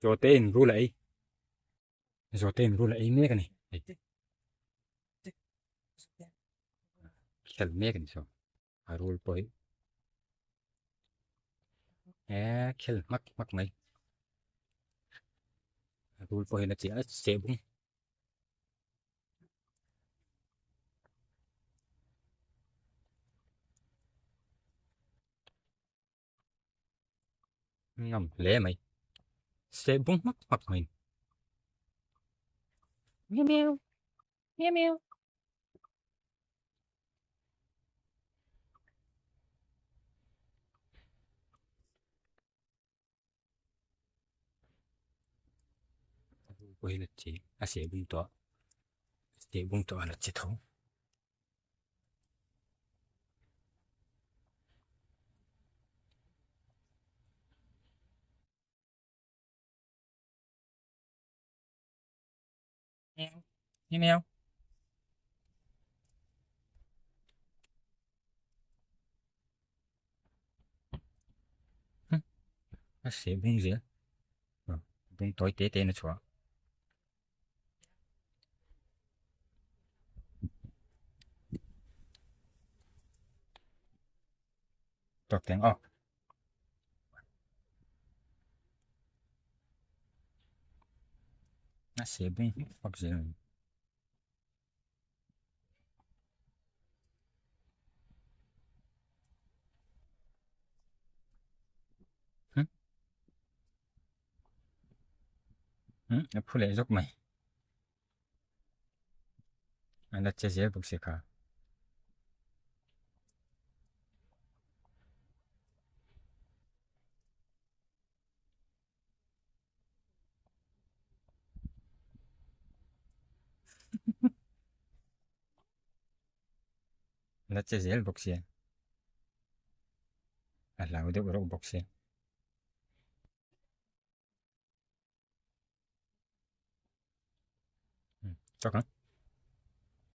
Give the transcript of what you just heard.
cho tên ru lại cho tên ru lại mấy cái này khel mấy cái này sao ru bơi khel mắc mắc mấy ru bơi là chỉ là sẽ bung ngầm lẽ mày sẽ bung mắc mắc mày meo meo meo meo ru bơi là chỉ sẽ bung to là chỉ thấu meo meo meo nó sẽ bung gì bung tối tế tế nó xóa tọt tiếng nó sẽ bung hoặc gì nó phụ lệ giúp mày nó chế dễ bốc xì cả nó chế dễ bốc xì là udah baru box ya cok kan